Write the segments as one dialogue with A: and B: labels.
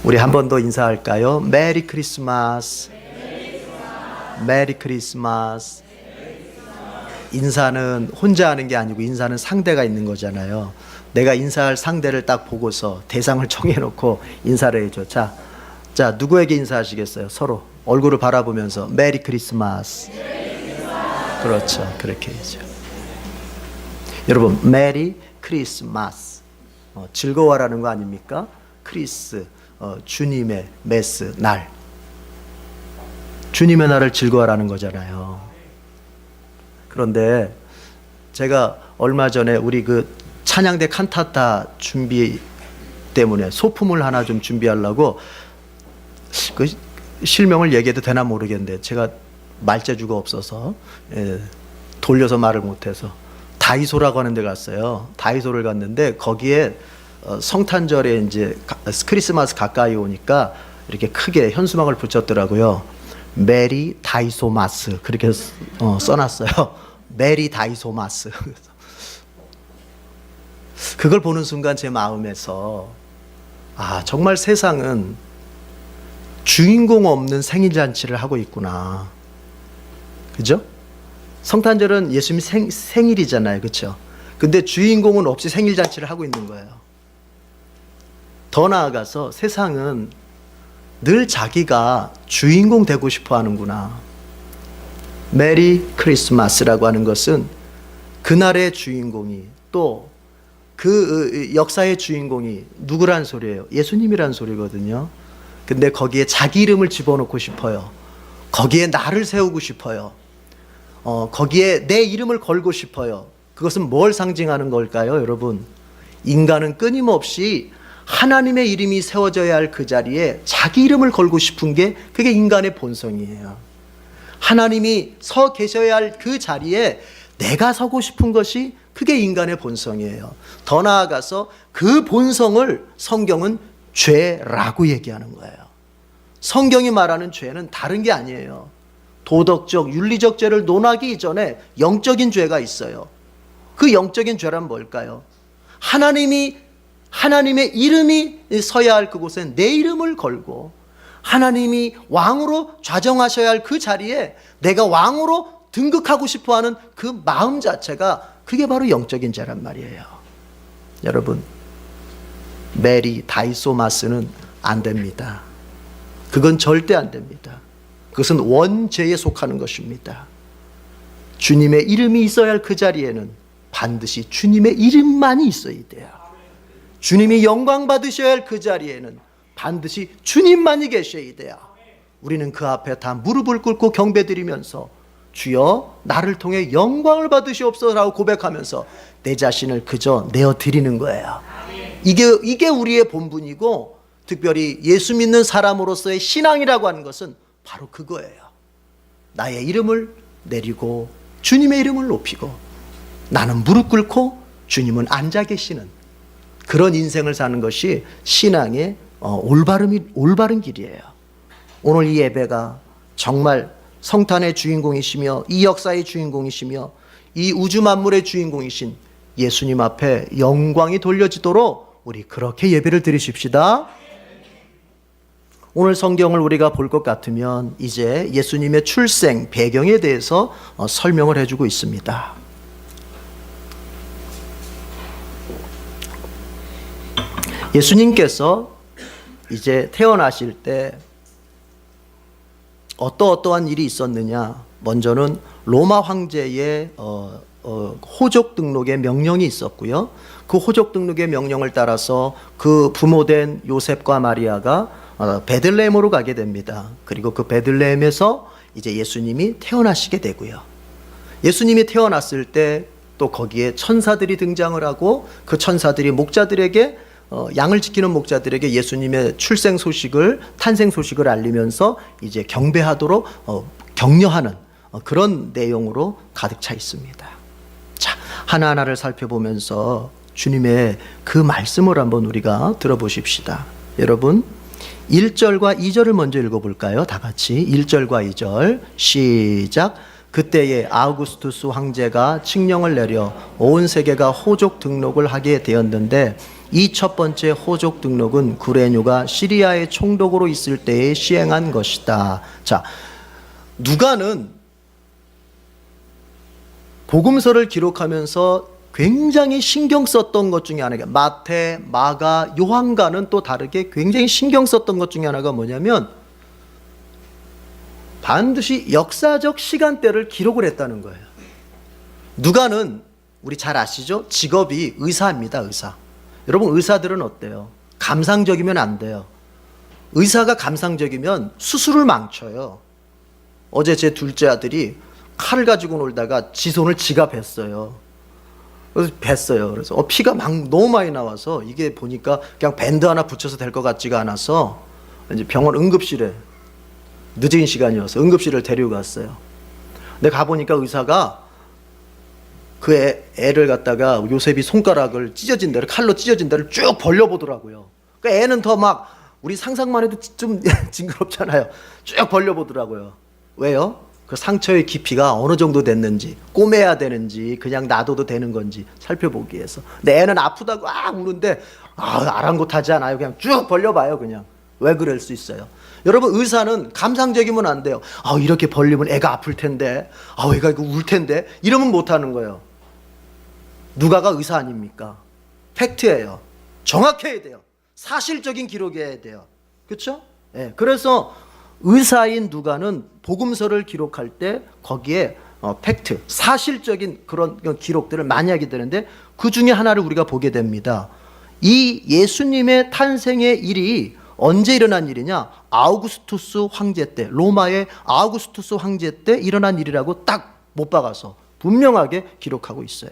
A: 우리 한 번 더 인사할까요? 메리 크리스마스. 메리 크리스마스. 인사는 혼자 하는 게 아니고 인사는 상대가 있는 거잖아요. 내가 인사할 상대를 딱 보고서 대상을 정해놓고 인사를 해줘. 자, 누구에게 인사하시겠어요? 서로 얼굴을 바라보면서 메리 크리스마스. 그렇죠. 그렇게 해야죠. 여러분, 메리 크리스마스. 즐거워라는 거 아닙니까? 크리스, 주님의 메스, 날. 주님의 날을 즐거워라는 거잖아요. 그런데 제가 얼마 전에 우리 그 찬양대 칸타타 준비 때문에 소품을 하나 좀 준비하려고 그 실명을 얘기해도 되나 모르겠는데 제가 말재주가 없어서 돌려서 말을 못해서 다이소라고 하는 데 갔어요. 다이소를 갔는데 거기에 성탄절에 이제 크리스마스 가까이 오니까 이렇게 크게 현수막을 붙였더라고요. 메리 다이소마스 그렇게 써놨어요. 메리 다이소마스. 그걸 보는 순간 제 마음에서 정말 세상은 주인공 없는 생일잔치를 하고 있구나. 그죠? 성탄절은 예수님 생일이잖아요. 그렇죠? 근데 주인공은 없이 생일잔치를 하고 있는 거예요. 더 나아가서 세상은 늘 자기가 주인공 되고 싶어 하는구나. 메리 크리스마스라고 하는 것은 그날의 주인공이 또 그 역사의 주인공이 누구란 소리예요? 예수님이란 소리거든요. 근데 거기에 자기 이름을 집어넣고 싶어요. 거기에 나를 세우고 싶어요. 거기에 내 이름을 걸고 싶어요. 그것은 뭘 상징하는 걸까요, 여러분? 인간은 끊임없이 하나님의 이름이 세워져야 할 그 자리에 자기 이름을 걸고 싶은 게 그게 인간의 본성이에요. 하나님이 서 계셔야 할 그 자리에 내가 서고 싶은 것이 그게 인간의 본성이에요. 더 나아가서 그 본성을 성경은 죄라고 얘기하는 거예요. 성경이 말하는 죄는 다른 게 아니에요. 도덕적, 윤리적 죄를 논하기 이전에 영적인 죄가 있어요. 그 영적인 죄란 뭘까요? 하나님의 이름이 서야 할 그곳에 내 이름을 걸고 하나님이 왕으로 좌정하셔야 할 그 자리에 내가 왕으로 등극하고 싶어하는 그 마음 자체가 그게 바로 영적인 죄란 말이에요. 여러분, 메리 다이소마스는 안 됩니다. 그건 절대 안 됩니다. 그것은 원죄에 속하는 것입니다. 주님의 이름이 있어야 할 그 자리에는 반드시 주님의 이름만이 있어야 돼요. 주님이 영광 받으셔야 할 그 자리에는 반드시 주님만이 계셔야 돼요. 우리는 그 앞에 다 무릎을 꿇고 경배드리면서 주여 나를 통해 영광을 받으시옵소서라고 고백하면서 내 자신을 그저 내어드리는 거예요. 이게 우리의 본분이고 특별히 예수 믿는 사람으로서의 신앙이라고 하는 것은 바로 그거예요. 나의 이름을 내리고 주님의 이름을 높이고 나는 무릎 꿇고 주님은 앉아 계시는 그런 인생을 사는 것이 신앙의 올바른 길이에요. 오늘 이 예배가 정말 성탄의 주인공이시며 이 역사의 주인공이시며 이 우주 만물의 주인공이신 예수님 앞에 영광이 돌려지도록 우리 그렇게 예배를 드리십시다. 오늘 성경을 우리가 볼 것 같으면 이제 예수님의 출생 배경에 대해서 설명을 해주고 있습니다. 예수님께서 이제 태어나실 때 어떠한 일이 있었느냐. 먼저는 로마 황제의 호족 등록의 명령이 있었고요. 그 호족 등록의 명령을 따라서 그 부모된 요셉과 마리아가 베들레헴으로 가게 됩니다. 그리고 그 베들레헴에서 이제 예수님이 태어나시게 되고요. 예수님이 태어났을 때 또 거기에 천사들이 등장을 하고 그 천사들이 목자들에게 양을 지키는 목자들에게 예수님의 출생 소식을 탄생 소식을 알리면서 이제 경배하도록 격려하는 그런 내용으로 가득 차 있습니다. 자, 하나하나를 살펴보면서 주님의 그 말씀을 한번 우리가 들어보십시다. 여러분 1절과 2절을 먼저 읽어볼까요? 다 같이 1절과 2절 시작. 그때에 아우구스투스 황제가 칙령을 내려 온 세계가 호족 등록을 하게 되었는데 이 첫 번째 호족 등록은 구레뇨가 시리아의 총독으로 있을 때에 시행한 것이다. 자, 누가는 복음서를 기록하면서 굉장히 신경 썼던 것 중에 하나가, 마태, 마가, 요한과는 또 다르게 굉장히 신경 썼던 것 중에 하나가 뭐냐면 반드시 역사적 시간대를 기록을 했다는 거예요. 누가는 우리 잘 아시죠? 직업이 의사입니다. 의사. 여러분, 의사들은 어때요? 감상적이면 안 돼요. 의사가 감상적이면 수술을 망쳐요. 어제 제 둘째 아들이 칼을 가지고 놀다가 지 손을 지가 뱄어요. 그래서 뱄어요. 그래서 피가 막 너무 많이 나와서 이게 보니까 그냥 밴드 하나 붙여서 될 것 같지가 않아서 이제 병원 응급실에, 늦은 시간이어서 응급실을 데려갔어요. 근데 가보니까 의사가 그 애를 갖다가 요셉이 손가락을 찢어진 데를, 칼로 찢어진 데를 쭉 벌려보더라고요. 그 애는 더 막 우리 상상만 해도 좀 징그럽잖아요. 쭉 벌려보더라고요. 왜요? 그 상처의 깊이가 어느 정도 됐는지, 꼬매야 되는지, 그냥 놔둬도 되는 건지 살펴보기 위해서. 근데 애는 아프다고 우는데 아랑곳하지 않아요. 그냥 쭉 벌려봐요. 그냥. 왜 그럴 수 있어요? 여러분, 의사는 감상적이면 안 돼요. 이렇게 벌리면 애가 아플 텐데, 애가 이거 울 텐데, 이러면 못 하는 거예요. 누가가 의사 아닙니까? 팩트예요. 정확해야 돼요. 사실적인 기록이어야 돼요. 그렇죠? 네. 그래서 의사인 누가는 복음서를 기록할 때 거기에 팩트, 사실적인 그런 기록들을 많이 하게 되는데, 그 중에 하나를 우리가 보게 됩니다. 이 예수님의 탄생의 일이 언제 일어난 일이냐? 아우구스투스 황제 때, 로마의 아우구스투스 황제 때 일어난 일이라고 딱 못 박아서 분명하게 기록하고 있어요.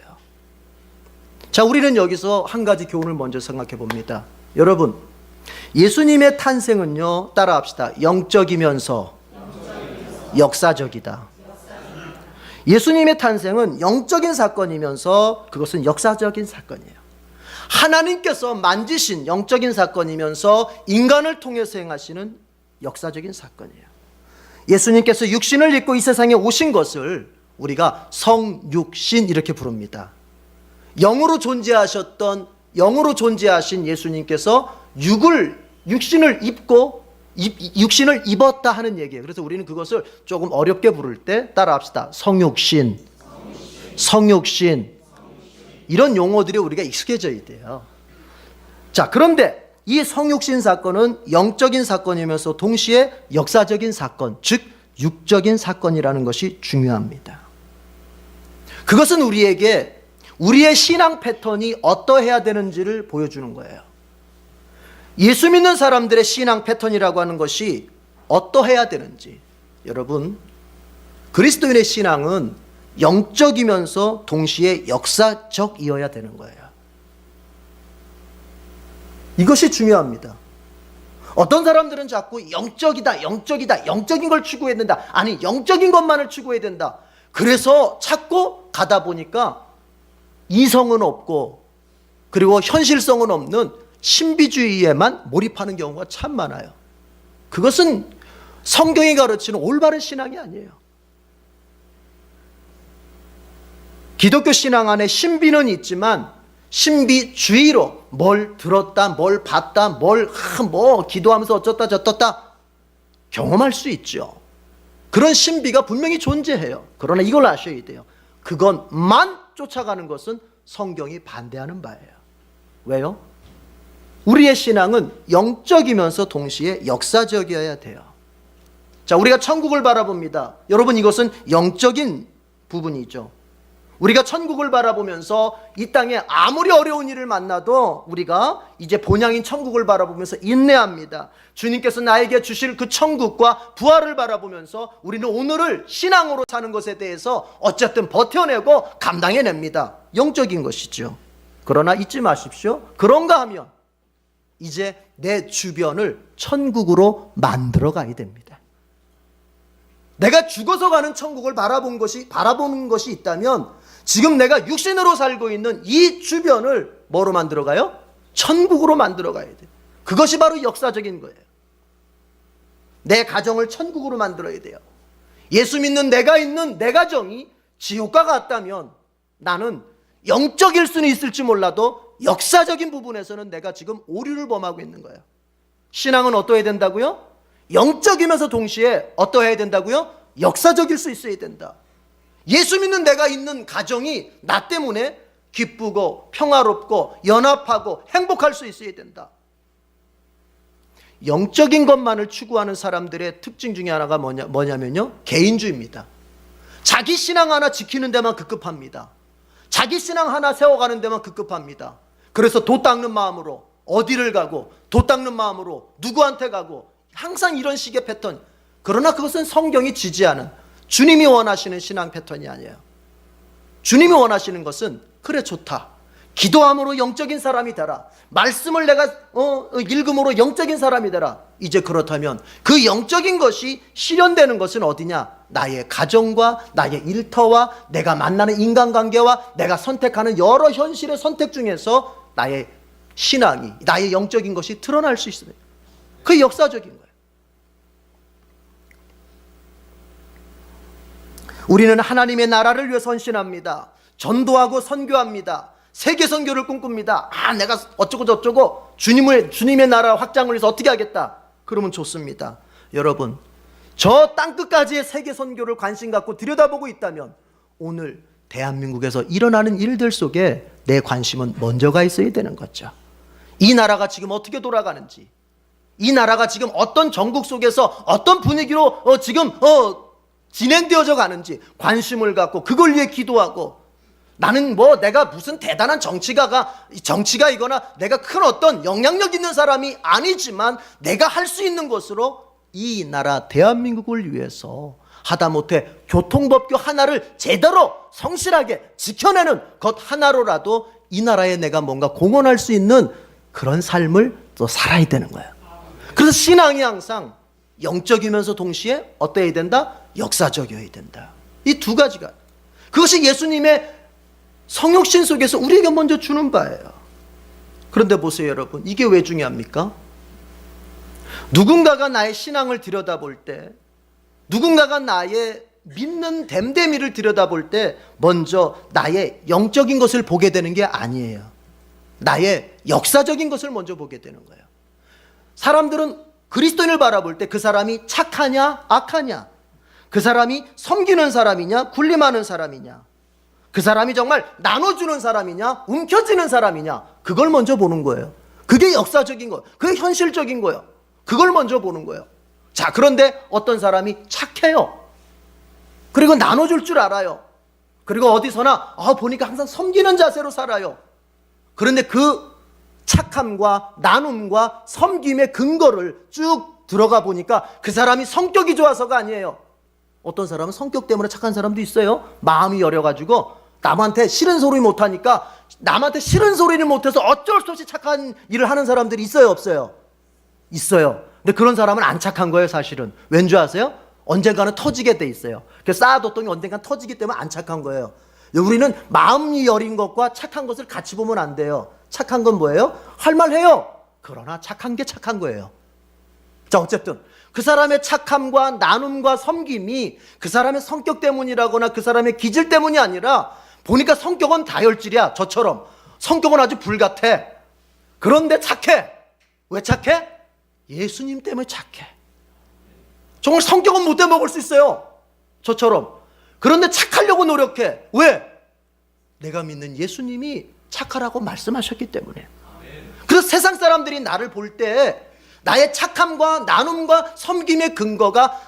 A: 자, 우리는 여기서 한 가지 교훈을 먼저 생각해 봅니다. 여러분, 예수님의 탄생은요, 따라합시다. 영적이면서 역사적이다. 예수님의 탄생은 영적인 사건이면서 그것은 역사적인 사건이에요. 하나님께서 만지신 영적인 사건이면서 인간을 통해서 행하시는 역사적인 사건이에요. 예수님께서 육신을 입고 이 세상에 오신 것을 우리가 성육신 이렇게 부릅니다. 영으로 존재하신 예수님께서 육신을 입고 육신을 입었다 하는 얘기예요. 그래서 우리는 그것을 조금 어렵게 부를 때 따라합시다. 성육신. 이런 용어들이 우리가 익숙해져야 돼요. 자, 그런데 이 성육신 사건은 영적인 사건이면서 동시에 역사적인 사건, 즉 육적인 사건이라는 것이 중요합니다. 그것은 우리에게 우리의 신앙 패턴이 어떠해야 되는지를 보여주는 거예요. 예수 믿는 사람들의 신앙 패턴이라고 하는 것이 어떠해야 되는지. 여러분, 그리스도인의 신앙은 영적이면서 동시에 역사적이어야 되는 거예요. 이것이 중요합니다. 어떤 사람들은 자꾸 영적이다, 영적인 걸 추구해야 된다. 아니, 영적인 것만을 추구해야 된다. 그래서 찾고 가다 보니까 이성은 없고 그리고 현실성은 없는 신비주의에만 몰입하는 경우가 참 많아요. 그것은 성경이 가르치는 올바른 신앙이 아니에요. 기독교 신앙 안에 신비는 있지만 신비주의로 뭘 들었다, 뭘 봤다, 뭐 기도하면서 어쩌다 저쩌다 경험할 수 있죠. 그런 신비가 분명히 존재해요. 그러나 이걸 아셔야 돼요. 그것만 쫓아가는 것은 성경이 반대하는 바예요. 왜요? 우리의 신앙은 영적이면서 동시에 역사적이어야 돼요. 자, 우리가 천국을 바라봅니다. 여러분, 이것은 영적인 부분이죠. 우리가 천국을 바라보면서 이 땅에 아무리 어려운 일을 만나도 우리가 이제 본향인 천국을 바라보면서 인내합니다. 주님께서 나에게 주실 그 천국과 부활을 바라보면서 우리는 오늘을 신앙으로 사는 것에 대해서 어쨌든 버텨내고 감당해냅니다. 영적인 것이죠. 그러나 잊지 마십시오. 그런가 하면 이제 내 주변을 천국으로 만들어 가야 됩니다. 내가 죽어서 가는 천국을 바라보는 것이 있다면 지금 내가 육신으로 살고 있는 이 주변을 뭐로 만들어 가요? 천국으로 만들어 가야 돼요. 그것이 바로 역사적인 거예요. 내 가정을 천국으로 만들어야 돼요. 예수 믿는 내가 있는 내 가정이 지옥과 같다면 나는 영적일 수는 있을지 몰라도 역사적인 부분에서는 내가 지금 오류를 범하고 있는 거예요. 신앙은 어떠해야 된다고요? 영적이면서 동시에 어떠해야 된다고요? 역사적일 수 있어야 된다. 예수 믿는 내가 있는 가정이 나 때문에 기쁘고 평화롭고 연합하고 행복할 수 있어야 된다. 영적인 것만을 추구하는 사람들의 특징 중에 하나가 뭐냐면요, 개인주의입니다. 자기 신앙 하나 지키는 데만 급급합니다. 자기 신앙 하나 세워가는 데만 급급합니다. 그래서 도 닦는 마음으로 어디를 가고, 도 닦는 마음으로 누구한테 가고, 항상 이런 식의 패턴. 그러나 그것은 성경이 지지하는, 주님이 원하시는 신앙 패턴이 아니에요. 주님이 원하시는 것은, 그래 좋다, 기도함으로 영적인 사람이 되라, 말씀을 내가 읽음으로 영적인 사람이 되라. 이제 그렇다면 그 영적인 것이 실현되는 것은 어디냐? 나의 가정과 나의 일터와 내가 만나는 인간관계와 내가 선택하는 여러 현실의 선택 중에서 나의 신앙이, 나의 영적인 것이 드러날 수 있어요. 그게 역사적인 거예요. 우리는 하나님의 나라를 위해 헌신합니다. 전도하고 선교합니다. 세계 선교를 꿈꿉니다. 내가 어쩌고 저쩌고 주님의 나라 확장을 위해서 어떻게 하겠다. 그러면 좋습니다. 여러분, 저 땅끝까지의 세계 선교를 관심 갖고 들여다보고 있다면 오늘 대한민국에서 일어나는 일들 속에 내 관심은 먼저가 있어야 되는 거죠. 이 나라가 지금 어떻게 돌아가는지, 이 나라가 지금 어떤 전국 속에서 어떤 분위기로 지금 진행되어져 가는지 관심을 갖고 그걸 위해 기도하고, 나는 내가 무슨 대단한 정치가이거나 내가 큰 어떤 영향력 있는 사람이 아니지만 내가 할 수 있는 것으로 이 나라 대한민국을 위해서 하다못해 교통법규 하나를 제대로 성실하게 지켜내는 것 하나로라도 이 나라에 내가 뭔가 공헌할 수 있는 그런 삶을 또 살아야 되는 거예요. 그래서 신앙이 항상 영적이면서 동시에 어때야 된다? 역사적이어야 된다. 이 두 가지가, 그것이 예수님의 성육신 속에서 우리에게 먼저 주는 바예요. 그런데 보세요 여러분, 이게 왜 중요합니까? 누군가가 나의 신앙을 들여다볼 때, 누군가가 나의 믿는 됨됨이를 들여다볼 때 먼저 나의 영적인 것을 보게 되는 게 아니에요. 나의 역사적인 것을 먼저 보게 되는 거예요. 사람들은 그리스도인을 바라볼 때 그 사람이 착하냐 악하냐, 그 사람이 섬기는 사람이냐 군림하는 사람이냐, 그 사람이 정말 나눠주는 사람이냐 움켜쥐는 사람이냐, 그걸 먼저 보는 거예요. 그게 역사적인 거예요. 그게 현실적인 거예요. 그걸 먼저 보는 거예요. 자, 그런데 어떤 사람이 착해요. 그리고 나눠줄 줄 알아요. 그리고 어디서나 보니까 항상 섬기는 자세로 살아요. 그런데 그 착함과 나눔과 섬김의 근거를 쭉 들어가 보니까 그 사람이 성격이 좋아서가 아니에요. 어떤 사람은 성격 때문에 착한 사람도 있어요. 마음이 여려가지고 남한테 싫은 소리 못하니까, 남한테 싫은 소리를 못해서 어쩔 수 없이 착한 일을 하는 사람들이 있어요 없어요? 있어요. 근데 그런 사람은 안 착한 거예요 사실은. 왠 줄 아세요? 언젠가는 터지게 돼 있어요. 그래서 쌓아뒀더니 언젠가는 터지기 때문에 안 착한 거예요. 우리는 마음이 여린 것과 착한 것을 같이 보면 안 돼요. 착한 건 뭐예요? 할 말 해요. 그러나 착한 게 착한 거예요. 자, 어쨌든 그 사람의 착함과 나눔과 섬김이 그 사람의 성격 때문이라거나 그 사람의 기질 때문이 아니라, 보니까 성격은 다혈질이야. 저처럼 성격은 아주 불같아. 그런데 착해. 왜 착해? 예수님 때문에 착해. 정말 성격은 못돼 먹을 수 있어요 저처럼. 그런데 착하려고 노력해. 왜? 내가 믿는 예수님이 착하라고 말씀하셨기 때문에. 그래서 세상 사람들이 나를 볼 때 나의 착함과 나눔과 섬김의 근거가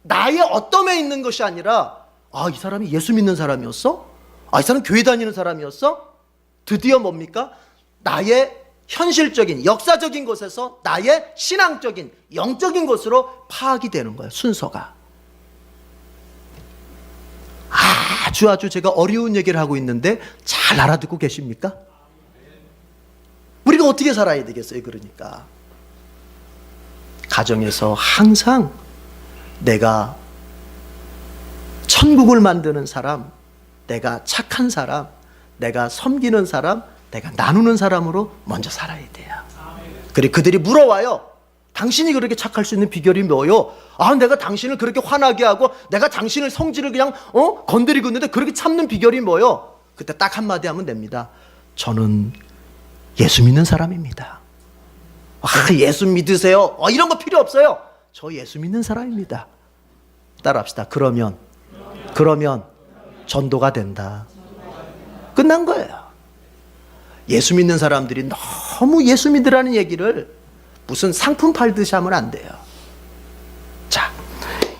A: 나의 어떠함에 있는 것이 아니라, 이 사람이 예수 믿는 사람이었어? 이 사람 교회 다니는 사람이었어? 드디어 뭡니까? 나의 현실적인 역사적인 것에서 나의 신앙적인 영적인 것으로 파악이 되는 거예요. 순서가. 아주 제가 어려운 얘기를 하고 있는데 잘 알아듣고 계십니까? 우리가 어떻게 살아야 되겠어요? 그러니까 가정에서 항상 내가 천국을 만드는 사람, 내가 착한 사람, 내가 섬기는 사람, 내가 나누는 사람으로 먼저 살아야 돼요. 그래, 그들이 물어와요. 당신이 그렇게 착할 수 있는 비결이 뭐요? 내가 당신을 그렇게 화나게 하고 내가 당신을 성질을 그냥 건드리고 있는데 그렇게 참는 비결이 뭐요? 그때 딱 한마디 하면 됩니다. 저는 예수 믿는 사람입니다. 예수 믿으세요? 이런 거 필요 없어요. 저 예수 믿는 사람입니다. 따라합시다. 그러면 전도가 된다. 끝난 거예요. 예수 믿는 사람들이 너무 예수 믿으라는 얘기를 무슨 상품 팔듯이 하면 안 돼요. 자,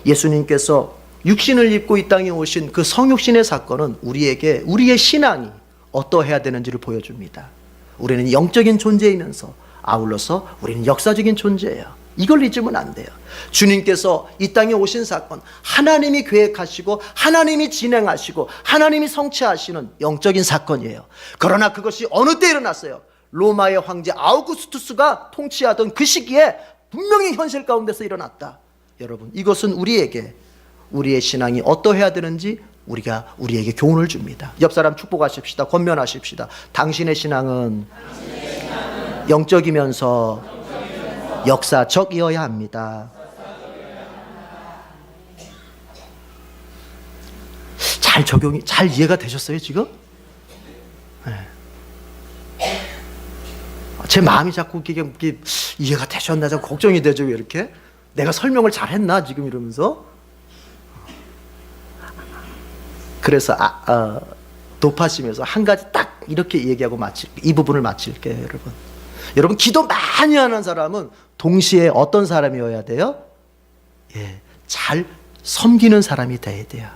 A: 예수님께서 육신을 입고 이 땅에 오신 그 성육신의 사건은 우리에게 우리의 신앙이 어떠해야 되는지를 보여줍니다. 우리는 영적인 존재이면서 아울러서 우리는 역사적인 존재예요. 이걸 잊으면 안 돼요. 주님께서 이 땅에 오신 사건, 하나님이 계획하시고 하나님이 진행하시고 하나님이 성취하시는 영적인 사건이에요. 그러나 그것이 어느 때 일어났어요? 로마의 황제 아우구스투스가 통치하던 그 시기에 분명히 현실 가운데서 일어났다. 여러분, 이것은 우리의 신앙이 어떠해야 되는지 우리에게 교훈을 줍니다. 옆 사람 축복하십시다. 권면하십시다. 당신의 신앙은 영적이면서 역사적이어야 합니다. 잘 이해가 되셨어요, 지금? 네. 제 마음이 자꾸 이게 이해가 되셨나 좀 걱정이 되죠. 왜 이렇게? 내가 설명을 잘했나 지금 이러면서? 그래서 높아지면서 한 가지 딱 이렇게 얘기하고 이 부분을 마칠게요, 여러분. 여러분, 기도 많이 하는 사람은 동시에 어떤 사람이어야 돼요? 잘 섬기는 사람이 돼야 돼요.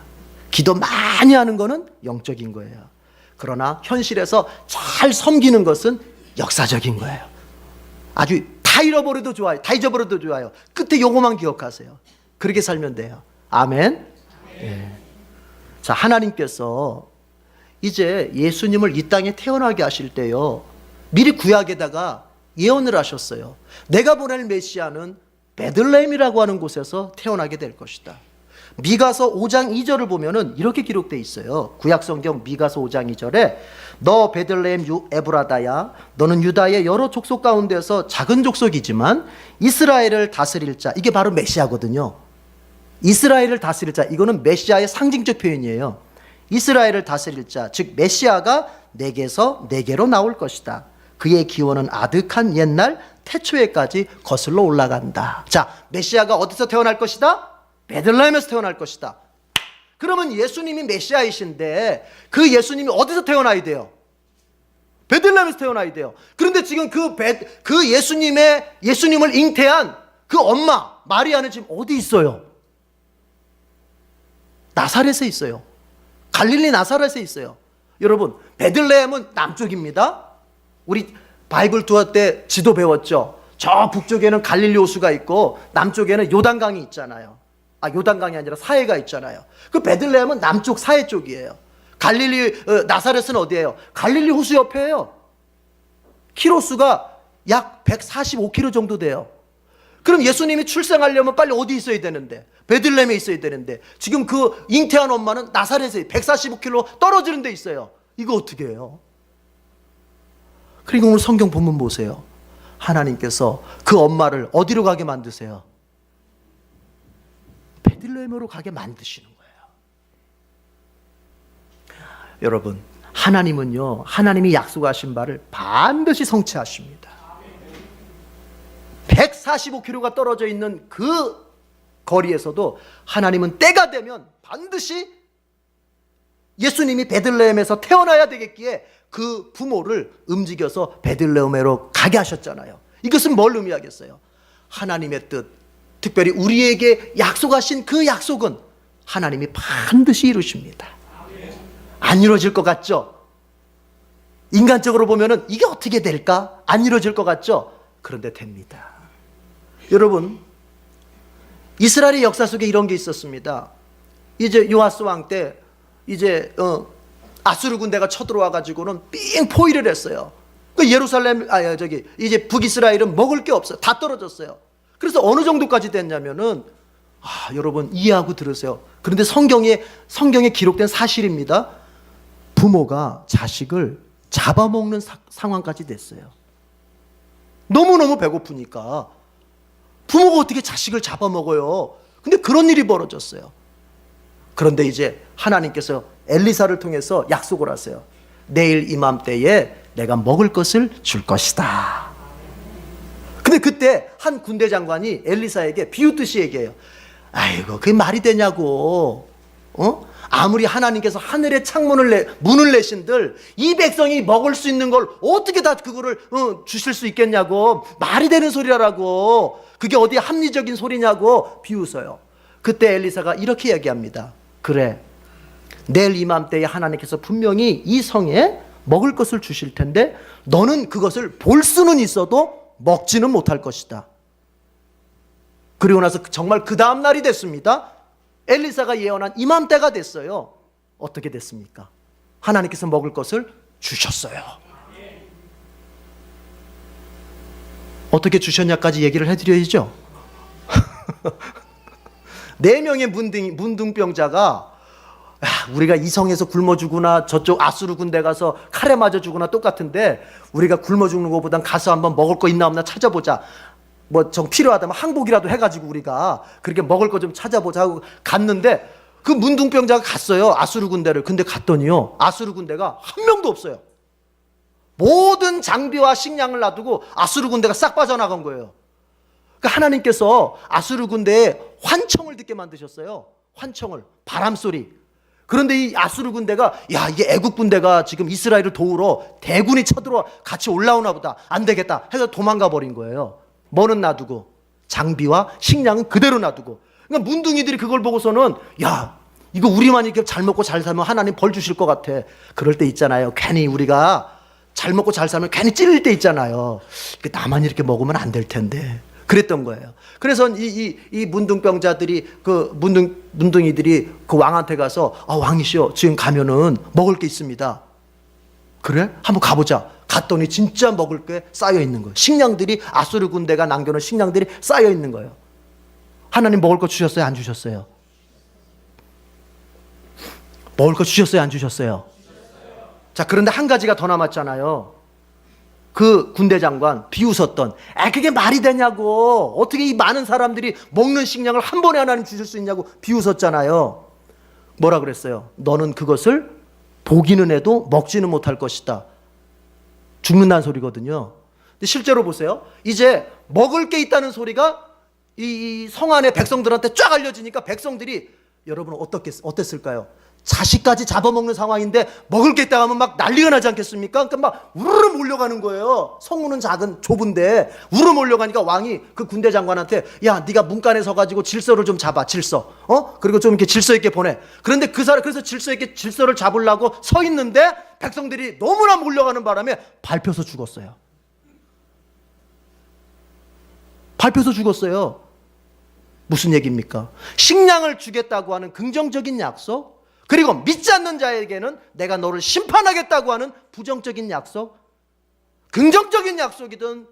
A: 기도 많이 하는 거는 영적인 거예요. 그러나 현실에서 잘 섬기는 것은 역사적인 거예요. 아주 다 잃어버려도 좋아요. 다 잊어버려도 좋아요. 끝에 요거만 기억하세요. 그렇게 살면 돼요. 아멘. 자, 하나님께서 이제 예수님을 이 땅에 태어나게 하실 때요, 미리 구약에다가 예언을 하셨어요. 내가 보낼 메시아는 베들레헴이라고 하는 곳에서 태어나게 될 것이다. 미가서 5장 2절을 보면은 이렇게 기록되어 있어요. 구약성경 미가서 5장 2절에 너 베들레헴 에브라다야, 너는 유다의 여러 족속 가운데서 작은 족속이지만 이스라엘을 다스릴 자, 이게 바로 메시아거든요. 이스라엘을 다스릴 자, 이거는 메시아의 상징적 표현이에요. 이스라엘을 다스릴 자, 즉 메시아가 내게로 나올 것이다. 그의 기원은 아득한 옛날 태초에까지 거슬러 올라간다. 자, 메시아가 어디서 태어날 것이다? 베들레헴에서 태어날 것이다. 그러면 예수님이 메시아이신데 그 예수님이 어디서 태어나야 돼요? 베들레헴에서 태어나야 돼요. 그런데 지금 그 예수님을 잉태한 그 엄마 마리아는 지금 어디 있어요? 나사렛에 있어요. 갈릴리 나사렛에 있어요. 여러분, 베들레헴은 남쪽입니다. 우리 바이블 투어 때 지도 배웠죠. 저 북쪽에는 갈릴리 호수가 있고 남쪽에는 요단강이 있잖아요. 요단강이 아니라 사해가 있잖아요. 그 베들레헴은 남쪽 사해 쪽이에요. 갈릴리 나사렛은 어디예요? 갈릴리 호수 옆에예요. 키로수가 약 145km 정도 돼요. 그럼 예수님이 출생하려면 빨리 어디 있어야 되는데? 베들레헴에 있어야 되는데 지금 그 잉태한 엄마는 나사렛에 145km 떨어지는 데 있어요. 이거 어떻게 해요? 그리고 오늘 성경 본문 보세요. 하나님께서 그 엄마를 어디로 가게 만드세요? 베들레헴으로 가게 만드시는 거예요. 여러분, 하나님은요, 하나님이 약속하신 바를 반드시 성취하십니다. 145km가 떨어져 있는 그 거리에서도 하나님은 때가 되면 반드시 예수님이 베들레헴에서 태어나야 되겠기에 그 부모를 움직여서 베들레헴으로 가게 하셨잖아요. 이것은 뭘 의미하겠어요? 하나님의 뜻, 특별히 우리에게 약속하신 그 약속은 하나님이 반드시 이루십니다. 안 이루어질 것 같죠? 인간적으로 보면은 이게 어떻게 될까? 안 이루어질 것 같죠? 그런데 됩니다. 여러분, 이스라엘의 역사 속에 이런 게 있었습니다. 이제 요아스 왕 때 이제 아수르 군대가 쳐들어와 가지고는 삥 포위를 했어요. 그 예루살렘 이제 북이스라엘은 먹을 게 없어요. 다 떨어졌어요. 그래서 어느 정도까지 됐냐면은 여러분 이해하고 들으세요. 그런데 성경에 기록된 사실입니다. 부모가 자식을 잡아먹는 상황까지 됐어요. 너무너무 배고프니까 부모가 어떻게 자식을 잡아먹어요? 근데 그런 일이 벌어졌어요. 그런데 이제 하나님께서 엘리사를 통해서 약속을 하세요. 내일 이맘때에 내가 먹을 것을 줄 것이다. 근데 그때 한 군대 장관이 엘리사에게 비웃듯이 얘기해요. 아이고, 그게 말이 되냐고. 아무리 하나님께서 하늘의 문을 내신들 이 백성이 먹을 수 있는 걸 어떻게 다 그거를 주실 수 있겠냐고. 말이 되는 소리라고. 그게 어디 합리적인 소리냐고 비웃어요. 그때 엘리사가 이렇게 얘기합니다. 그래, 내일 이맘때에 하나님께서 분명히 이 성에 먹을 것을 주실 텐데 너는 그것을 볼 수는 있어도 먹지는 못할 것이다. 그리고 나서 정말 그 다음 날이 됐습니다. 엘리사가 예언한 이맘때가 됐어요. 어떻게 됐습니까? 하나님께서 먹을 것을 주셨어요. 어떻게 주셨냐까지 얘기를 해드려야죠. 4명의 문둥병자가 우리가 이 성에서 굶어 죽으나 저쪽 아수르 군대 가서 칼에 맞아 죽으나 똑같은데 우리가 굶어 죽는 것보단 가서 한번 먹을 거 있나 없나 찾아보자. 뭐 정 필요하다면 항복이라도 해가지고 우리가 그렇게 먹을 거 좀 찾아보자 하고 갔는데 그 문둥병자가 갔어요. 아수르 군대를. 근데 갔더니요, 아수르 군대가 한 명도 없어요. 모든 장비와 식량을 놔두고 아수르 군대가 싹 빠져나간 거예요. 그러니까 하나님께서 아수르 군대에 환청을 듣게 만드셨어요. 환청을, 바람소리. 그런데 이 아수르 군대가 이게 애국 군대가 지금 이스라엘을 도우러 대군이 쳐들어와 같이 올라오나 보다. 안 되겠다 해서 도망가 버린 거예요. 뭐는 놔두고 장비와 식량은 그대로 놔두고. 그러니까 문둥이들이 그걸 보고서는 이거 우리만 이렇게 잘 먹고 잘 살면 하나님 벌 주실 것 같아. 그럴 때 있잖아요. 괜히 우리가 잘 먹고 잘 살면 괜히 찔릴 때 있잖아요. 나만 이렇게 먹으면 안 될 텐데. 그랬던 거예요. 그래서 이 문둥병자들이 문둥이들이 그 왕한테 가서 왕이시여, 지금 가면은 먹을 게 있습니다. 그래? 한번 가보자. 갔더니 진짜 먹을 게 쌓여 있는 거예요. 식량들이, 아수르 군대가 남겨놓은 식량들이 쌓여 있는 거예요. 하나님 먹을 거 주셨어요? 안 주셨어요? 먹을 거 주셨어요? 안 주셨어요? 자, 그런데 한 가지가 더 남았잖아요. 그 군대 장관 비웃었던, 그게 말이 되냐고. 어떻게 이 많은 사람들이 먹는 식량을 한 번에 하나님 주실 수 있냐고 비웃었잖아요. 뭐라 그랬어요? 너는 그것을 보기는 해도 먹지는 못할 것이다. 죽는다는 소리거든요. 근데 실제로 보세요. 이제 먹을 게 있다는 소리가 이 성 안의 백성들한테 쫙 알려지니까 백성들이, 여러분 어땠을까요? 자식까지 잡아먹는 상황인데 먹을 게 있다 하면 막 난리가 나지 않겠습니까? 그러니까 막 우르르 몰려가는 거예요. 성문은 좁은데 우르르 몰려가니까 왕이 그 군대 장관한테, 네가 문간에 서가지고 질서를 좀 잡아. 질서. 그리고 좀 이렇게 질서 있게 보내. 그런데 그래서 질서 있게 질서를 잡으려고 서 있는데 백성들이 너무나 몰려가는 바람에 밟혀서 죽었어요. 밟혀서 죽었어요. 무슨 얘기입니까? 식량을 주겠다고 하는 긍정적인 약속, 그리고 믿지 않는 자에게는 내가 너를 심판하겠다고 하는 부정적인 약속, 긍정적인 약속이든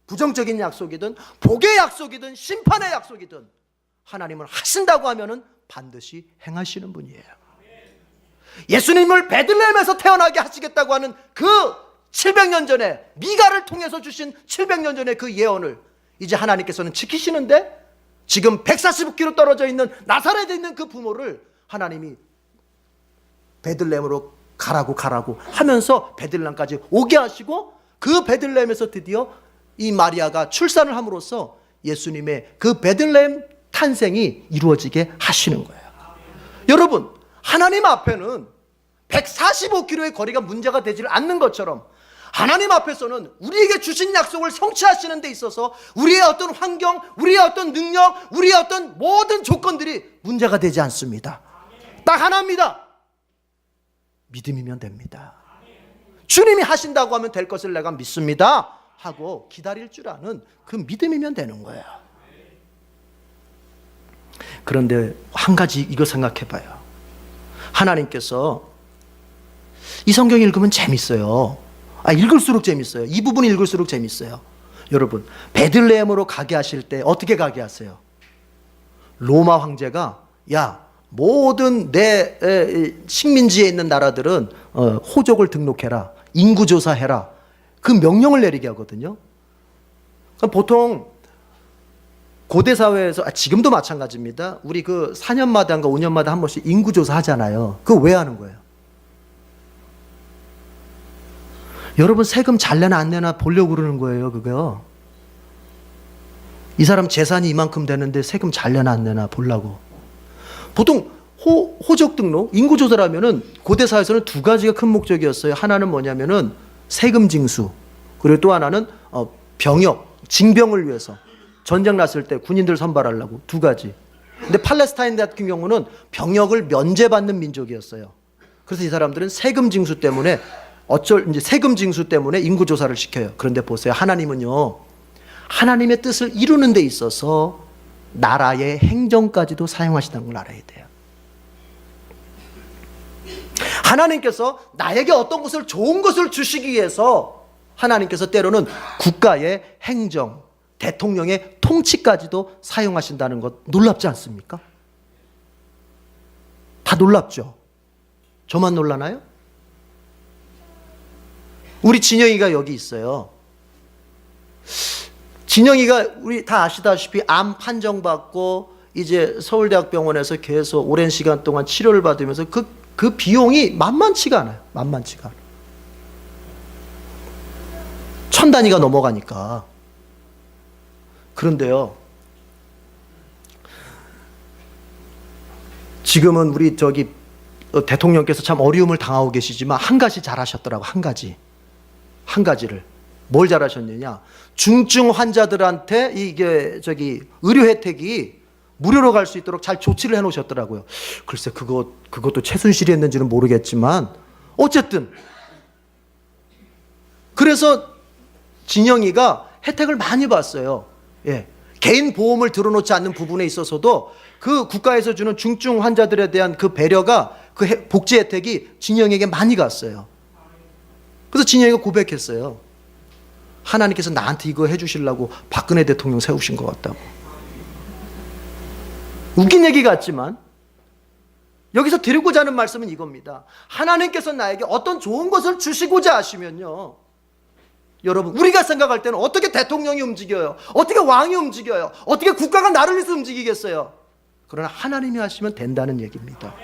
A: 부정적인 약속이든 복의 약속이든 심판의 약속이든 하나님은 하신다고 하면은 반드시 행하시는 분이에요. 예수님을 베들레헴에서 태어나게 하시겠다고 하는 그 700년 전에 미가를 통해서 주신 700년 전의 그 예언을 이제 하나님께서는 지키시는데, 지금 145km 떨어져 있는 나사렛에 있는 그 부모를 하나님이 베들레헴으로 가라고 하면서 베들레헴까지 오게 하시고, 그 베들레헴에서 드디어 이 마리아가 출산을 함으로써 예수님의 그 베들레헴 탄생이 이루어지게 하시는 거예요. 여러분, 하나님 앞에는 145km의 거리가 문제가 되지 않는 것처럼 하나님 앞에서는 우리에게 주신 약속을 성취하시는 데 있어서 우리의 어떤 환경, 우리의 어떤 능력, 우리의 어떤 모든 조건들이 문제가 되지 않습니다. 딱 하나입니다. 믿음이면 됩니다. 주님이 하신다고 하면 될 것을 내가 믿습니다 하고 기다릴 줄 아는 그 믿음이면 되는 거예요. 그런데 한 가지 이거 생각해 봐요. 하나님께서 이 성경 읽으면 재밌어요. 읽을수록 재밌어요. 이 부분 읽을수록 재밌어요. 여러분, 베들레헴으로 가게 하실 때 어떻게 가게 하세요? 로마 황제가 모든 내 식민지에 있는 나라들은 호족을 등록해라, 인구조사해라, 그 명령을 내리게 하거든요. 보통 고대 사회에서, 지금도 마찬가지입니다. 우리 그 4년마다인가 5년마다 한 번씩 인구조사 하잖아요. 그거 왜 하는 거예요? 여러분 세금 잘 내나 안 내나 보려고 그러는 거예요. 그거. 이 사람 재산이 이만큼 되는데 세금 잘 내나 안 내나 보려고. 보통 호적 등록, 인구조사라면은 고대 사회에서는 두 가지가 큰 목적이었어요. 하나는 뭐냐면은 세금 징수, 그리고 또 하나는 병역, 징병을 위해서 전쟁 났을 때 군인들 선발하려고. 두 가지. 근데 팔레스타인 같은 경우는 병역을 면제받는 민족이었어요. 그래서 이 사람들은 세금 징수 때문에 이제 세금 징수 때문에 인구조사를 시켜요. 그런데 보세요. 하나님은요, 하나님의 뜻을 이루는 데 있어서 나라의 행정까지도 사용하신다는 걸 알아야 돼요. 하나님께서 나에게 어떤 것을, 좋은 것을 주시기 위해서 하나님께서 때로는 국가의 행정, 대통령의 통치까지도 사용하신다는 것 놀랍지 않습니까? 다 놀랍죠? 저만 놀라나요? 우리 진영이가 여기 있어요. 진영이가 우리 다 아시다시피 암 판정받고 이제 서울대학병원에서 계속 오랜 시간 동안 치료를 받으면서 그 비용이 만만치가 않아요. 만만치가 않아요. 1000단위가 넘어가니까. 그런데요, 지금은 우리 대통령께서 참 어려움을 당하고 계시지만 한 가지 잘하셨더라고. 한 가지를. 뭘 잘하셨느냐? 중증 환자들한테 이게 의료 혜택이 무료로 갈 수 있도록 잘 조치를 해 놓으셨더라고요. 글쎄 그것도 최순실이 했는지는 모르겠지만 어쨌든 그래서 진영이가 혜택을 많이 봤어요. 예. 개인 보험을 들어놓지 않는 부분에 있어서도 그 국가에서 주는 중증 환자들에 대한 그 배려가, 그 복지 혜택이 진영에게 많이 갔어요. 그래서 진영이가 고백했어요. 하나님께서 나한테 이거 해주시려고 박근혜 대통령 세우신 것 같다고. 웃긴 얘기 같지만 여기서 드리고자 하는 말씀은 이겁니다. 하나님께서 나에게 어떤 좋은 것을 주시고자 하시면요, 여러분, 우리가 생각할 때는 어떻게 대통령이 움직여요? 어떻게 왕이 움직여요? 어떻게 국가가 나를 위해서 움직이겠어요? 그러나 하나님이 하시면 된다는 얘기입니다.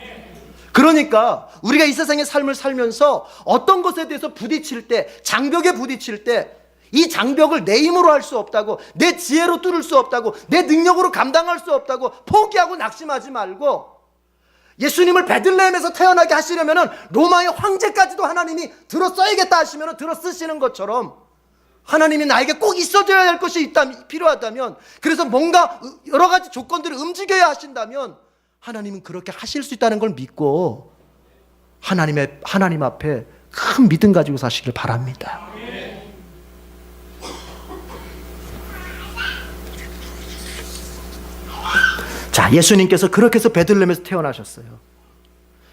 A: 그러니까 우리가 이 세상의 삶을 살면서 어떤 것에 대해서 부딪힐 때, 장벽에 부딪힐 때, 이 장벽을 내 힘으로 할 수 없다고, 내 지혜로 뚫을 수 없다고, 내 능력으로 감당할 수 없다고 포기하고 낙심하지 말고, 예수님을 베들레헴에서 태어나게 하시려면 로마의 황제까지도 하나님이 들어 써야겠다 하시면 들어 쓰시는 것처럼, 하나님이 나에게 꼭 있어줘야 할 것이 필요하다면, 그래서 뭔가 여러 가지 조건들을 움직여야 하신다면 하나님은 그렇게 하실 수 있다는 걸 믿고 하나님 앞에 큰 믿음 가지고 사시길 바랍니다. 자, 예수님께서 그렇게 해서 베들레헴에서 태어나셨어요.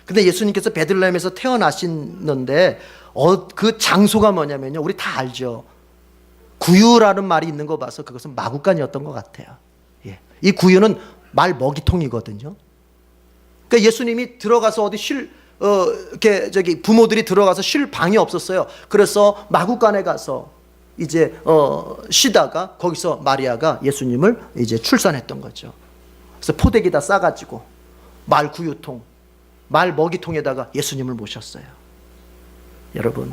A: 근데 예수님께서 베들레헴에서 태어나시는데 그 장소가 뭐냐면요, 우리 다 알죠. 구유라는 말이 있는 거 봐서 그것은 마구간이었던 것 같아요. 예. 이 구유는 말 먹이통이거든요. 그러니까 예수님이 들어가서 어디 부모들이 들어가서 쉴 방이 없었어요. 그래서 마구간에 가서 이제 쉬다가 거기서 마리아가 예수님을 이제 출산했던 거죠. 그래서 포대기다 싸가지고 말 구유통, 말 먹이통에다가 예수님을 모셨어요. 여러분,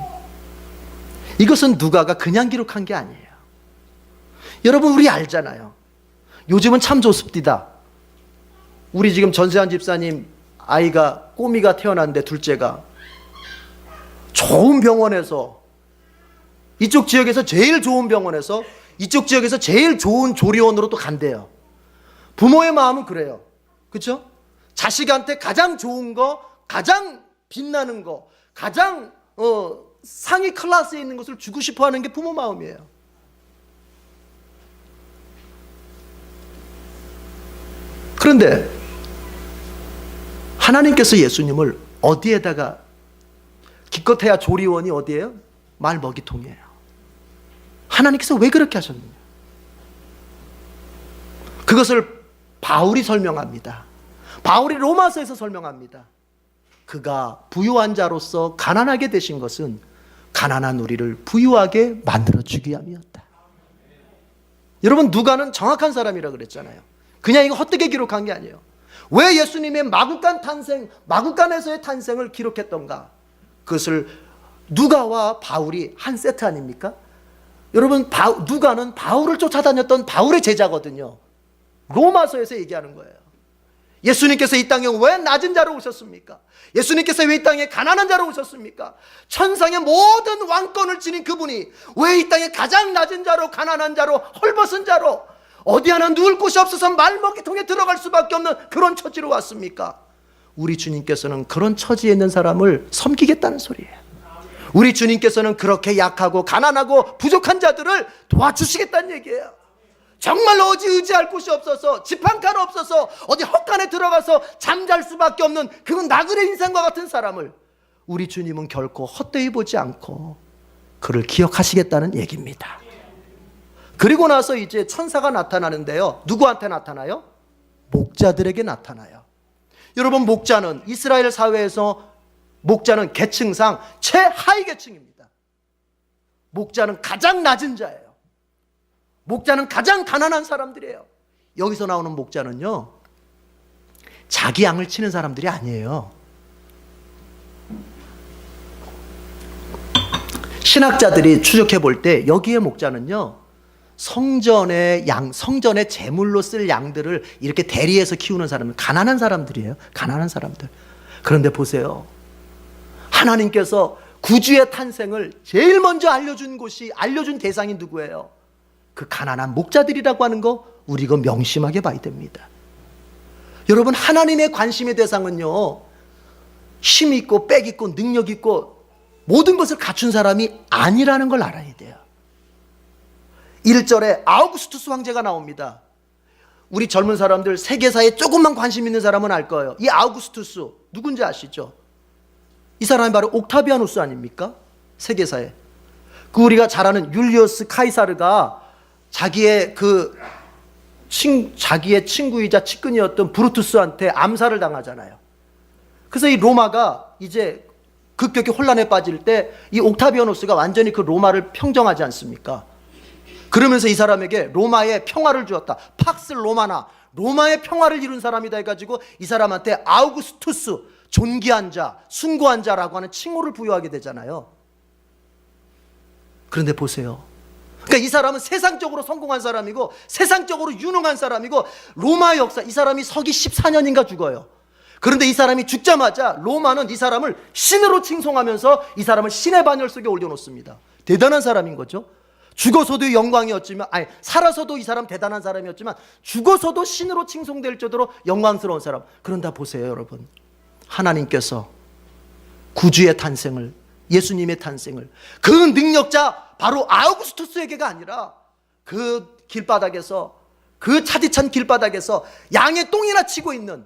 A: 이것은 누가가 그냥 기록한 게 아니에요. 여러분, 우리 알잖아요. 요즘은 참 좋습니다. 우리 지금 전세한 집사님 아이가, 꼬미가 태어났는데 둘째가 좋은 병원에서, 이쪽 지역에서 제일 좋은 병원에서, 이쪽 지역에서 제일 좋은 조리원으로 또 간대요. 부모의 마음은 그래요. 그렇죠? 자식한테 가장 좋은 거, 가장 빛나는 거, 가장 상위 클래스에 있는 것을 주고 싶어 하는 게 부모 마음이에요. 그런데 하나님께서 예수님을 어디에다가, 기껏해야 조리원이 어디예요? 말 먹이통이에요. 하나님께서 왜 그렇게 하셨느냐? 그것을 바울이 설명합니다. 바울이 로마서에서 설명합니다. 그가 부유한 자로서 가난하게 되신 것은 가난한 우리를 부유하게 만들어주기 위함이었다. 여러분, 누가는 정확한 사람이라 그랬잖아요. 그냥 이거 헛되게 기록한 게 아니에요. 왜 예수님의 마구간에서의 탄생을 기록했던가? 그것을 누가와 바울이 한 세트 아닙니까? 여러분, 누가는 바울을 쫓아다녔던 바울의 제자거든요. 로마서에서 얘기하는 거예요. 예수님께서 이 땅에 왜 낮은 자로 오셨습니까? 예수님께서 왜 이 땅에 가난한 자로 오셨습니까? 천상의 모든 왕권을 지닌 그분이 왜 이 땅에 가장 낮은 자로, 가난한 자로, 헐벗은 자로, 어디 하나 누울 곳이 없어서 말먹이통에 들어갈 수밖에 없는 그런 처지로 왔습니까? 우리 주님께서는 그런 처지에 있는 사람을 섬기겠다는 소리예요. 우리 주님께서는 그렇게 약하고 가난하고 부족한 자들을 도와주시겠다는 얘기예요. 정말로 어디 의지할 곳이 없어서, 집 한 칸 없어서 어디 헛간에 들어가서 잠잘 수밖에 없는 그런 나그네 인생과 같은 사람을 우리 주님은 결코 헛되이 보지 않고 그를 기억하시겠다는 얘기입니다. 그리고 나서 이제 천사가 나타나는데요, 누구한테 나타나요? 목자들에게 나타나요. 여러분, 목자는 이스라엘 사회에서 목자는 계층상 최하위 계층입니다. 목자는 가장 낮은 자예요. 목자는 가장 가난한 사람들이에요. 여기서 나오는 목자는요, 자기 양을 치는 사람들이 아니에요. 신학자들이 추적해 볼 때 여기에 목자는요, 성전의 제물로 쓸 양들을 이렇게 대리해서 키우는 사람은 가난한 사람들이에요. 가난한 사람들. 그런데 보세요. 하나님께서 구주의 탄생을 제일 먼저 알려준 대상이 누구예요? 그 가난한 목자들이라고 하는 거 우리 이거 명심하게 봐야 됩니다. 여러분, 하나님의 관심의 대상은요, 힘 있고 빽 있고 능력 있고 모든 것을 갖춘 사람이 아니라는 걸 알아야 돼요. 1절에 아우구스투스 황제가 나옵니다. 우리 젊은 사람들 세계사에 조금만 관심 있는 사람은 알 거예요. 이 아우구스투스 누군지 아시죠? 이 사람이 바로 옥타비아누스 아닙니까? 세계사에. 그 우리가 잘 아는 율리우스 카이사르가 자기의 친구이자 측근이었던 브루투스한테 암살을 당하잖아요. 그래서 이 로마가 이제 급격히 혼란에 빠질 때 이 옥타비아누스가 완전히 그 로마를 평정하지 않습니까? 그러면서 이 사람에게 로마의 평화를 주었다. 팍스 로마나, 로마의 평화를 이룬 사람이다 해가지고 이 사람한테 아우구스투스, 존귀한 자, 숭고한 자라고 하는 칭호를 부여하게 되잖아요. 그런데 보세요. 그러니까 이 사람은 세상적으로 성공한 사람이고 세상적으로 유능한 사람이고 로마 역사, 이 사람이 서기 14년인가 죽어요. 그런데 이 사람이 죽자마자 로마는 이 사람을 신으로 칭송하면서 이 사람을 신의 반열 속에 올려놓습니다. 대단한 사람인 거죠. 죽어서도 영광이었지만, 살아서도 이 사람 대단한 사람이었지만 죽어서도 신으로 칭송될 정도로 영광스러운 사람. 그런다 보세요, 여러분. 하나님께서 구주의 탄생을, 예수님의 탄생을 그 능력자 바로 아우구스투스에게가 아니라 그 길바닥에서, 그 차디찬 길바닥에서 양의 똥이나 치고 있는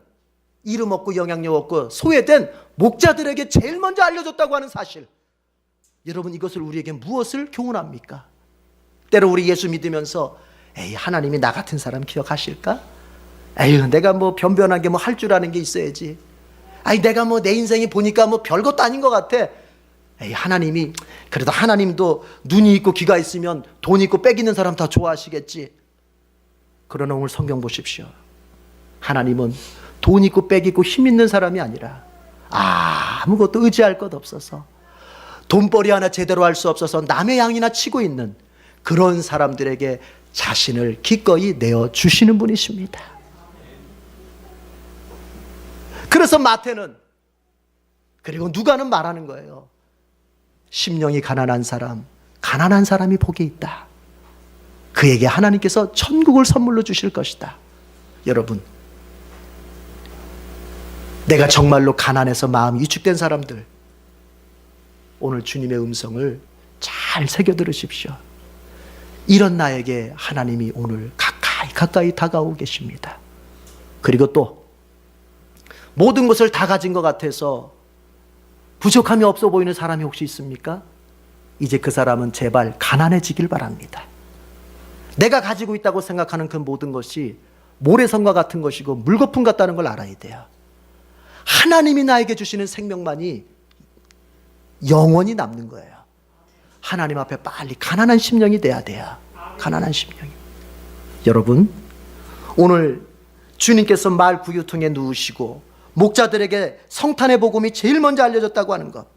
A: 이름 없고 영향력 없고 소외된 목자들에게 제일 먼저 알려줬다고 하는 사실. 여러분, 이것을 우리에게 무엇을 교훈합니까? 때로 우리 예수 믿으면서 에이, 하나님이 나 같은 사람 기억하실까? 에휴, 내가 뭐 변변하게 뭐 할 줄 아는 게 있어야지. 아니, 내가 뭐 내 인생이 보니까 뭐 별것도 아닌 것 같아. 에이, 하나님이, 그래도 하나님도 눈이 있고 귀가 있으면 돈 있고 빽 있는 사람 다 좋아하시겠지. 그러나 오늘 성경 보십시오. 하나님은 돈 있고 빽 있고 힘 있는 사람이 아니라 아무것도 의지할 것 없어서 돈벌이 하나 제대로 할 수 없어서 남의 양이나 치고 있는 그런 사람들에게 자신을 기꺼이 내어주시는 분이십니다. 그래서 마태는, 그리고 누가는 말하는 거예요. 심령이 가난한 사람이 복이 있다. 그에게 하나님께서 천국을 선물로 주실 것이다. 여러분, 내가 정말로 가난해서 마음이 위축된 사람들, 오늘 주님의 음성을 잘 새겨 들으십시오. 이런 나에게 하나님이 오늘 가까이 다가오고 계십니다. 그리고 또 모든 것을 다 가진 것 같아서 부족함이 없어 보이는 사람이 혹시 있습니까? 이제 그 사람은 제발 가난해지길 바랍니다. 내가 가지고 있다고 생각하는 그 모든 것이 모래성과 같은 것이고 물거품 같다는 걸 알아야 돼요. 하나님이 나에게 주시는 생명만이 영원히 남는 거예요. 하나님 앞에 빨리 가난한 심령이 돼야 돼요. 가난한 심령이. 여러분, 오늘 주님께서 말 구유통에 누우시고 목자들에게 성탄의 복음이 제일 먼저 알려졌다고 하는 것,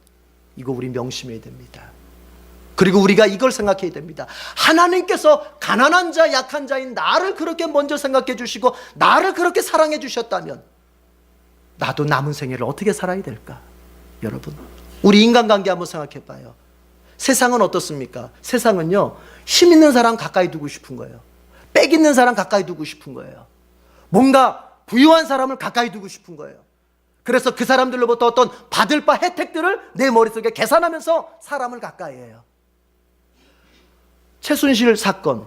A: 이거 우리 명심해야 됩니다. 그리고 우리가 이걸 생각해야 됩니다. 하나님께서 가난한 자, 약한 자인 나를 그렇게 먼저 생각해 주시고 나를 그렇게 사랑해 주셨다면 나도 남은 생애를 어떻게 살아야 될까? 여러분, 우리 인간관계 한번 생각해 봐요. 세상은 어떻습니까? 세상은요, 힘 있는 사람 가까이 두고 싶은 거예요. 빽 있는 사람 가까이 두고 싶은 거예요. 뭔가 부유한 사람을 가까이 두고 싶은 거예요. 그래서 그 사람들로부터 어떤 받을 바 혜택들을 내 머릿속에 계산하면서 사람을 가까이 해요. 최순실 사건,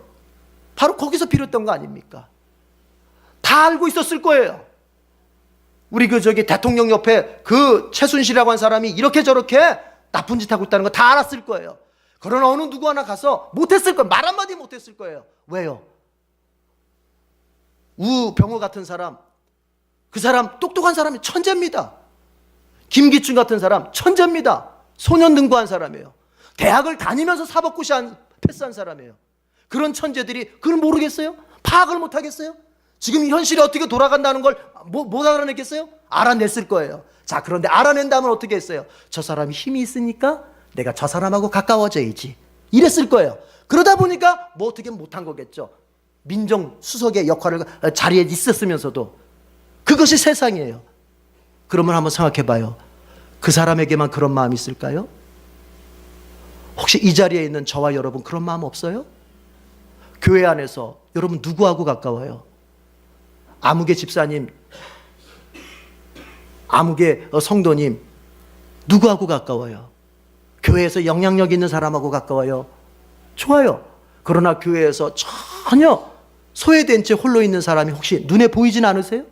A: 바로 거기서 비롯된 거 아닙니까? 다 알고 있었을 거예요. 우리 대통령 옆에 그 최순실이라고 한 사람이 이렇게 저렇게 나쁜 짓 하고 있다는 거 다 알았을 거예요. 그러나 어느 누구 하나 가서 못했을 거예요. 말 한마디 못했을 거예요. 왜요? 우병우 같은 사람, 그 사람 똑똑한 사람이 천재입니다. 김기춘 같은 사람 천재입니다. 소년등부한 사람이에요. 대학을 다니면서 사법고시 패스한 사람이에요. 그런 천재들이 그걸 모르겠어요? 파악을 못하겠어요? 지금 현실이 어떻게 돌아간다는 걸 못 알아냈겠어요? 알아냈을 거예요. 자, 그런데 알아낸 다음에 어떻게 했어요? 저 사람이 힘이 있으니까 내가 저 사람하고 가까워져야지, 이랬을 거예요. 그러다 보니까 뭐 어떻게 못한 거겠죠. 민정수석의 역할을 자리에 있었으면서도. 그것이 세상이에요. 그러면 한번 생각해 봐요. 그 사람에게만 그런 마음이 있을까요? 혹시 이 자리에 있는 저와 여러분 그런 마음 없어요? 교회 안에서 여러분 누구하고 가까워요? 아무개 집사님, 아무개 성도님, 누구하고 가까워요? 교회에서 영향력 있는 사람하고 가까워요? 좋아요. 그러나 교회에서 전혀 소외된 채 홀로 있는 사람이 혹시 눈에 보이진 않으세요?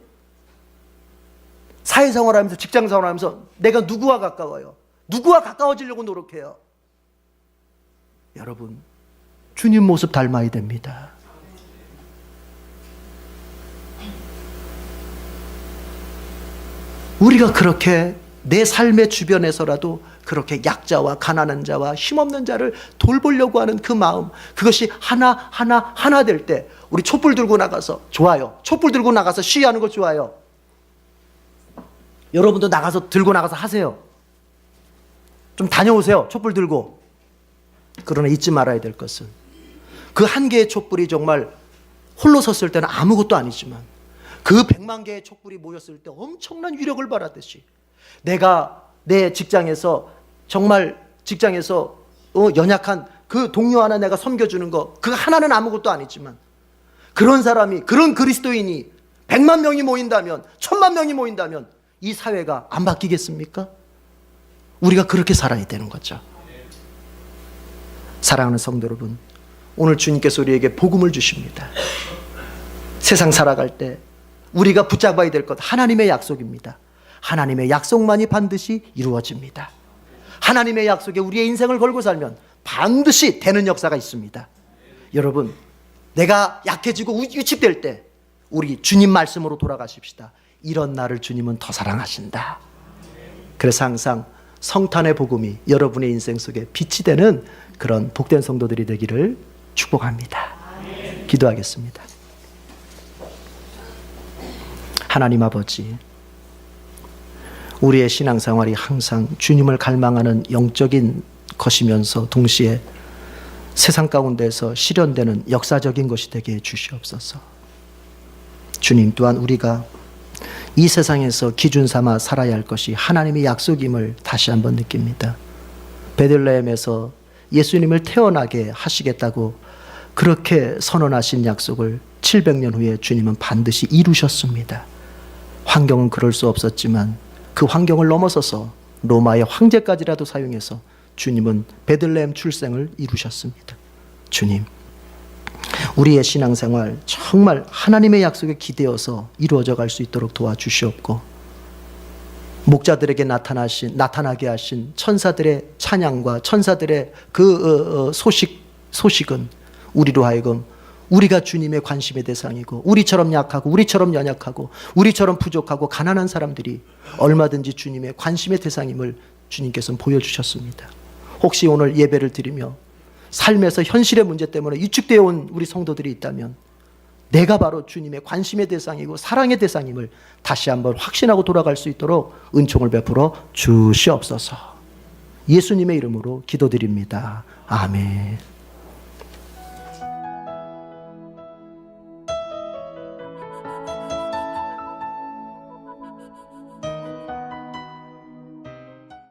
A: 사회생활하면서, 직장생활하면서 내가 누구와 가까워요? 누구와 가까워지려고 노력해요? 여러분, 주님 모습 닮아야 됩니다. 우리가 그렇게 내 삶의 주변에서라도 그렇게 약자와 가난한 자와 힘없는 자를 돌보려고 하는 그 마음, 그것이 하나 될 때, 우리 촛불 들고 나가서, 좋아요. 촛불 들고 나가서 시위하는 거 좋아요. 여러분도 들고 나가서 하세요. 좀 다녀오세요. 촛불 들고. 그러나 잊지 말아야 될 것은, 그 한 개의 촛불이 정말 홀로 섰을 때는 아무것도 아니지만 그 100만 개의 촛불이 모였을 때 엄청난 위력을 발하듯이, 내가 내 직장에서 정말 연약한 그 동료 하나 내가 섬겨주는 거, 그 하나는 아무것도 아니지만 그런 사람이, 그런 그리스도인이 100만 명이 모인다면, 1000만 명이 모인다면 이 사회가 안 바뀌겠습니까? 우리가 그렇게 살아야 되는 거죠. 사랑하는 성도 여러분, 오늘 주님께서 우리에게 복음을 주십니다. 세상 살아갈 때 우리가 붙잡아야 될 것, 하나님의 약속입니다. 하나님의 약속만이 반드시 이루어집니다. 하나님의 약속에 우리의 인생을 걸고 살면 반드시 되는 역사가 있습니다. 여러분, 내가 약해지고 위축될 때 우리 주님 말씀으로 돌아가십시다. 이런 나를 주님은 더 사랑하신다. 그래서 항상 성탄의 복음이 여러분의 인생 속에 빛이 되는 그런 복된 성도들이 되기를 축복합니다. 기도하겠습니다. 하나님 아버지, 우리의 신앙생활이 항상 주님을 갈망하는 영적인 것이면서 동시에 세상 가운데서 실현되는 역사적인 것이 되게 해 주시옵소서. 주님, 또한 우리가 이 세상에서 기준 삼아 살아야 할 것이 하나님의 약속임을 다시 한번 느낍니다. 베들레헴에서 예수님을 태어나게 하시겠다고 그렇게 선언하신 약속을 700년 후에 주님은 반드시 이루셨습니다. 환경은 그럴 수 없었지만 그 환경을 넘어서서 로마의 황제까지라도 사용해서 주님은 베들레헴 출생을 이루셨습니다. 주님, 우리의 신앙생활 정말 하나님의 약속에 기대어서 이루어져 갈 수 있도록 도와주시옵고, 목자들에게 나타나게 하신 천사들의 찬양과 천사들의 그 소식은 우리로 하여금 우리가 주님의 관심의 대상이고, 우리처럼 약하고 우리처럼 연약하고 우리처럼 부족하고 가난한 사람들이 얼마든지 주님의 관심의 대상임을 주님께서는 보여주셨습니다. 혹시 오늘 예배를 드리며 삶에서 현실의 문제 때문에 위축되어 온 우리 성도들이 있다면 내가 바로 주님의 관심의 대상이고 사랑의 대상임을 다시 한번 확신하고 돌아갈 수 있도록 은총을 베풀어 주시옵소서. 예수님의 이름으로 기도드립니다. 아멘.